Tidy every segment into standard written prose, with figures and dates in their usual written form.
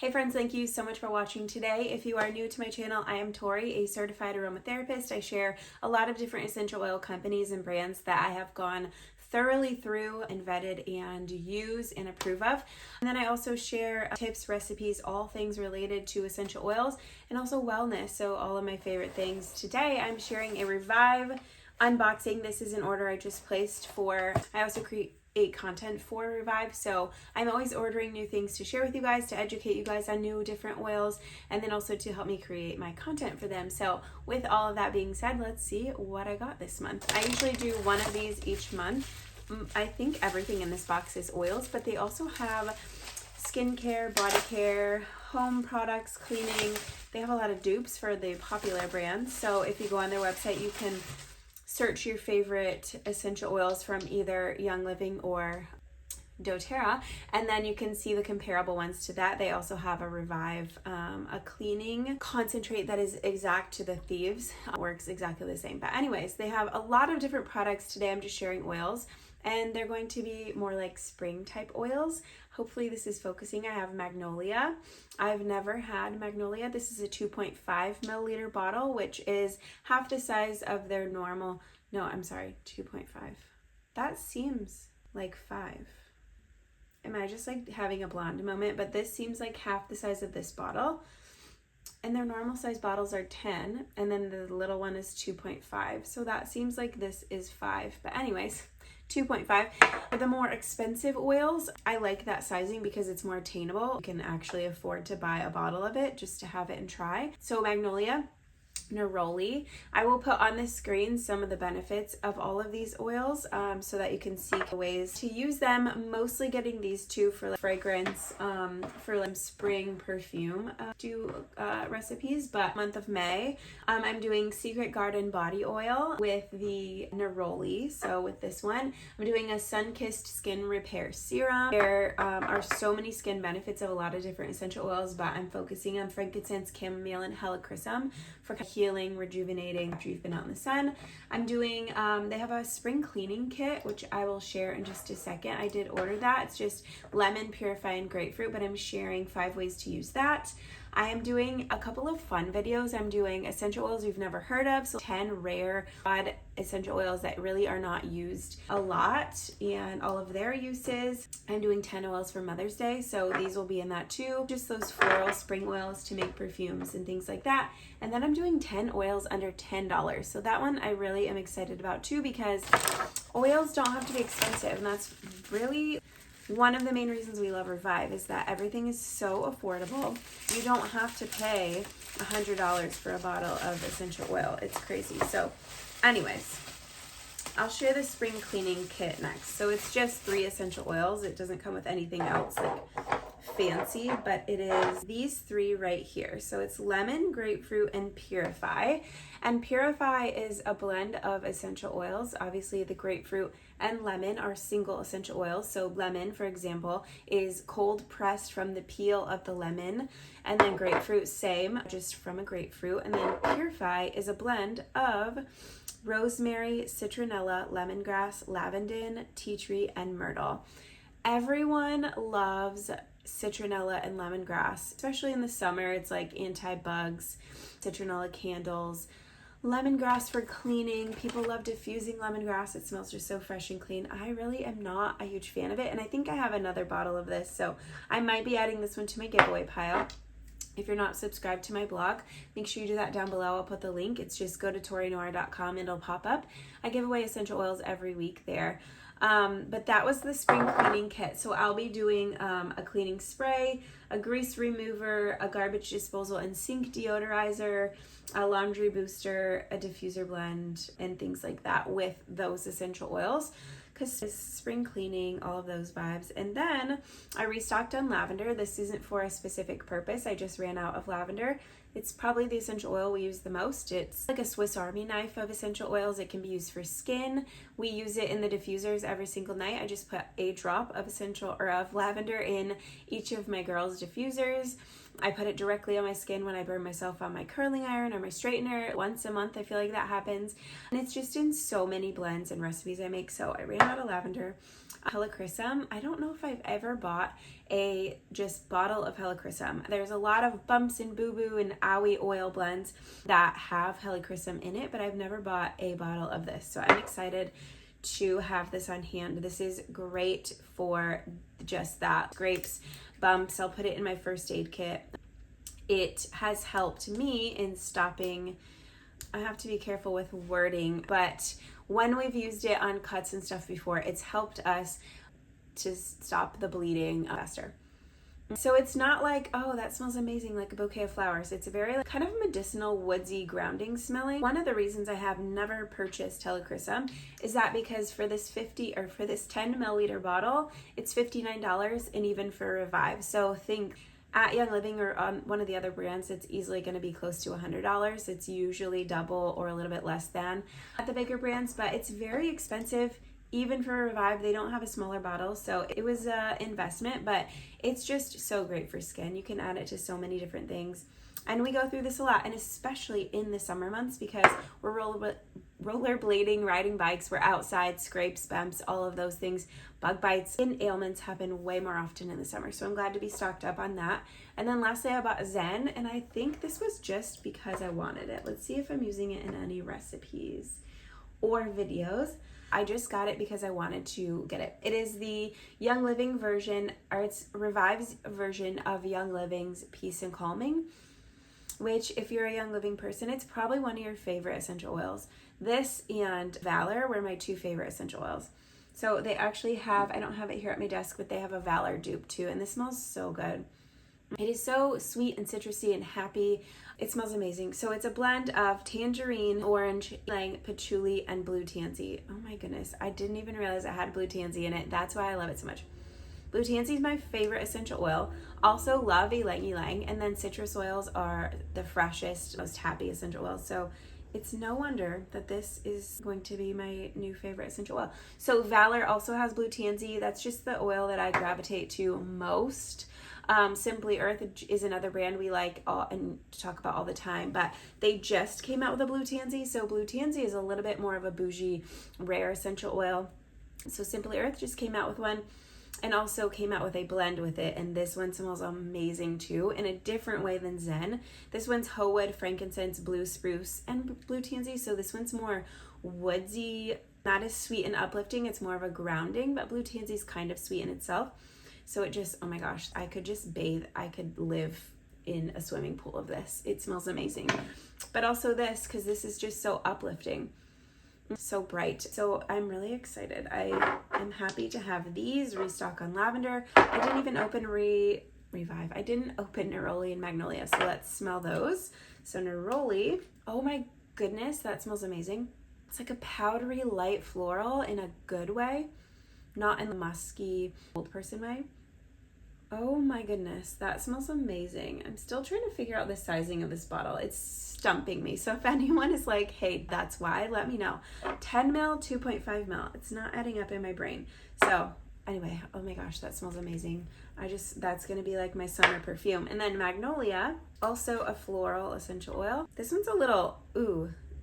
Hey friends, thank you so much for watching today. If you are new to my channel, I am Tori, a certified aromatherapist. I share a lot of different essential oil companies and brands that I have gone thoroughly through and vetted and use and approve of. And then I also share tips, recipes, all things related to essential oils and also wellness. So all of my favorite things. Today I'm sharing a Revive unboxing. This is an order I just placed for, I also create content for Revive, so I'm always ordering new things to share with you guys, to educate you guys on new different oils, and then also to help me create my content for them. So with all of that being said, let's see what I got this month. I usually do one of these each month. I think everything in this box is oils, but they also have skincare, body care, home products, cleaning. They have a lot of dupes for the popular brands, so if you go on their website you can search your favorite essential oils from either Young Living or doTERRA, and then you can see the comparable ones to that. They also have a Revive, a cleaning concentrate that is exact to the Thieves. Works exactly the same. But anyways, they have a lot of different products. Today I'm just sharing oils, and they're going to be more like spring type oils. Hopefully this is focusing. I have magnolia. I've never had magnolia. This is a 2.5 milliliter bottle, which is half the size of their normal, no, I'm sorry, 2.5. That seems like 5. Am I just like having a blonde moment? But this seems like half the size of this bottle. And their normal size bottles are 10, and then the little one is 2.5. So that seems like this is 5. But anyways, 2.5. For the more expensive oils, I like that sizing because it's more attainable. You can actually afford to buy a bottle of it just to have it and try. So magnolia, neroli. I will put on the screen some of the benefits of all of these oils so that you can see ways to use them. Mostly getting these two for like fragrance, for like spring perfume recipes. But month of May, I'm doing Secret Garden body oil with the neroli. So with this one, I'm doing a sun-kissed skin repair serum. There are so many skin benefits of a lot of different essential oils, but I'm focusing on frankincense, chamomile, and helichrysum for healing, rejuvenating after you've been out in the sun. I'm doing, they have a spring cleaning kit, which I will share in just a second. I did order that. It's just lemon, purify, and grapefruit, but I'm sharing 5 ways to use that. I am doing a couple of fun videos. I'm doing essential oils you've never heard of, so 10 rare odd essential oils that really are not used a lot and all of their uses. I'm doing 10 oils for Mother's Day, so these will be in that too. Just those floral spring oils to make perfumes and things like that. And then I'm doing 10 oils under $10. So that one I really am excited about too, because oils don't have to be expensive, and that's really one of the main reasons we love Revive, is that everything is so affordable. You don't have to pay $100 for a bottle of essential oil. It's crazy. So anyways, I'll share the spring cleaning kit next. So it's just 3 essential oils. It doesn't come with anything else like fancy, but it is these 3 right here. So it's lemon, grapefruit, and purify. And purify is a blend of essential oils. Obviously the grapefruit and lemon are single essential oils. So lemon, for example, is cold pressed from the peel of the lemon, and then grapefruit, same, just from a grapefruit. And then purify is a blend of rosemary, citronella, lemongrass, lavender, tea tree, and myrtle. Everyone loves citronella and lemongrass, especially in the summer. It's like anti-bugs, citronella candles, lemongrass for cleaning. People love diffusing lemongrass. It smells just so fresh and clean. I really am not a huge fan of it, and I think I have another bottle of this, so I might be adding this one to my giveaway pile. If you're not subscribed to my blog, make sure you do that down below. I'll put the link. It's just go to TOREYNOORAFREE.com and it'll pop up. I give away essential oils every week there. But that was the spring cleaning kit. So I'll be doing a cleaning spray, a grease remover, a garbage disposal and sink deodorizer, a laundry booster, a diffuser blend, and things like that with those essential oils, because it's spring cleaning, all of those vibes. And then I restocked on lavender. This isn't for a specific purpose. I just ran out of lavender. It's probably the essential oil we use the most. It's like a Swiss Army knife of essential oils. It can be used for skin. We use it in the diffusers every single night. I just put a drop of of lavender in each of my girls' diffusers. I put it directly on my skin when I burn myself on my curling iron or my straightener. Once a month, I feel like that happens. And it's just in so many blends and recipes I make. So I ran out of lavender. Helichrysum. I don't know if I've ever bought a just bottle of helichrysum. There's a lot of bumps and boo-boo and owie oil blends that have helichrysum in it, but I've never bought a bottle of this. So I'm excited to have this on hand. This is great for just that. Grapes, bumps. I'll put it in my first aid kit. It has helped me in stopping, I have to be careful with wording, but when we've used it on cuts and stuff before, it's helped us to stop the bleeding faster. So it's not like, oh, that smells amazing, like a bouquet of flowers. It's a very kind of medicinal, woodsy, grounding smelling. One of the reasons I have never purchased helichrysum is that because for this 10 milliliter bottle, it's $59, and even for Revive. So think at Young Living or on one of the other brands, it's easily going to be close to $100. It's usually double or a little bit less than at the bigger brands, but it's very expensive. Even for Revive, they don't have a smaller bottle, so it was an investment, but it's just so great for skin. You can add it to so many different things, and we go through this a lot, and especially in the summer months because we're rollerblading, riding bikes, we're outside, scrapes, bumps, all of those things. Bug bites and ailments happen way more often in the summer, so I'm glad to be stocked up on that. And then lastly, I bought Zen, and I think this was just because I wanted it. Let's see if I'm using it in any recipes or videos. I just got it because I wanted to get it. It is the Young Living version, or it's Revive's version of Young Living's Peace and Calming, which if you're a Young Living person, it's probably one of your favorite essential oils. This and Valor were my two favorite essential oils. So they actually have, I don't have it here at my desk, but they have a Valor dupe too, and this smells so good. It is so sweet and citrusy and happy. It smells amazing. So it's a blend of tangerine, orange, ylang, patchouli, and blue tansy. Oh my goodness, I didn't even realize it had blue tansy in it. That's why I love it so much. Blue tansy is my favorite essential oil. Also love ylang ylang, and then citrus oils are the freshest, most happy essential oils. So it's no wonder that this is going to be my new favorite essential oil. So Valor also has blue tansy. That's just the oil that I gravitate to most. Simply Earth is another brand we like and talk about all the time, but they just came out with a blue tansy. So blue tansy is a little bit more of a bougie, rare essential oil. So Simply Earth just came out with one and also came out with a blend with it. And this one smells amazing too, in a different way than Zen. This one's hoe wood, frankincense, blue spruce, and blue tansy. So this one's more woodsy, not as sweet and uplifting. It's more of a grounding, but blue tansy is kind of sweet in itself. So it just, oh my gosh, I could just bathe. I could live in a swimming pool of this. It smells amazing. But also this, because this is just so uplifting, so bright. So I'm really excited. I am happy to have these restock on lavender. I didn't even open Revive. I didn't open neroli and magnolia. So let's smell those. So neroli, oh my goodness, that smells amazing. It's like a powdery light floral in a good way, not in the musky old person way. Oh my goodness, that smells amazing. I'm still trying to figure out the sizing of this bottle. It's stumping me. So if anyone is like, hey, that's why, let me know. 10 mil, 2.5 mil. It's not adding up in my brain. So anyway, oh my gosh, that smells amazing. That's gonna be like my summer perfume. And then magnolia, also a floral essential oil. This one's a little,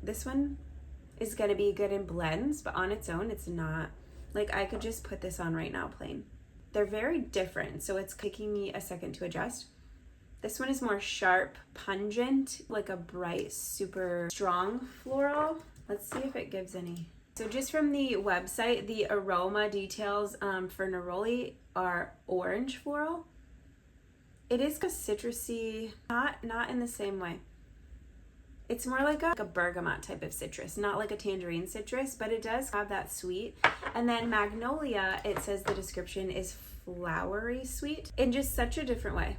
this one is gonna be good in blends, but on its own, it's not. Like I could just put this on right now plain. They're very different, so it's taking me a second to adjust. This one is more sharp, pungent, like a bright, super strong floral. Let's see if it gives any. So just from the website, the aroma details for neroli are orange floral. It is a citrusy, not in the same way. It's more like a bergamot type of citrus, not like a tangerine citrus, but it does have that sweet. And then magnolia, it says the description is flowery sweet in just such a different way.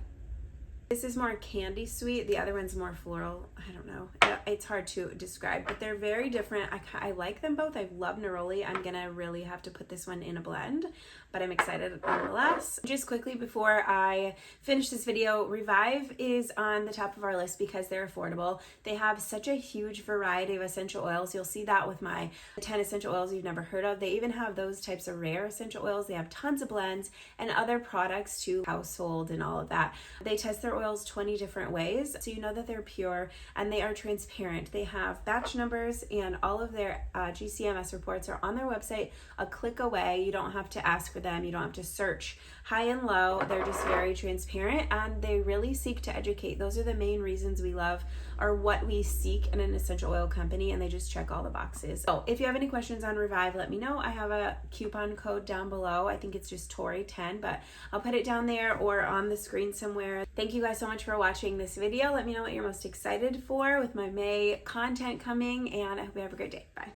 This is more candy sweet. The other one's more floral. I don't know. It's hard to describe, but they're very different. I like them both. I love neroli. I'm going to really have to put this one in a blend, but I'm excited nonetheless. Just quickly before I finish this video, Revive is on the top of our list because they're affordable. They have such a huge variety of essential oils. You'll see that with my 10 essential oils you've never heard of. They even have those types of rare essential oils. They have tons of blends and other products too, household and all of that. They test their oils oils 20 different ways, so you know that they're pure, and they are transparent. They have batch numbers, and all of their GCMS reports are on their website a click away. You don't have to ask for them. You don't have to search high and low. They're just very transparent, and they really seek to educate. Those are the main reasons we love, or what we seek in an essential oil company, and they just check all the boxes. So if you have any questions on Revive, let me know. I have a coupon code down below. I think it's just Torey10, but I'll put it down there or on the screen somewhere. Thank you guys so much for watching this video. Let me know what you're most excited for with my May content coming, and I hope you have a great day. Bye.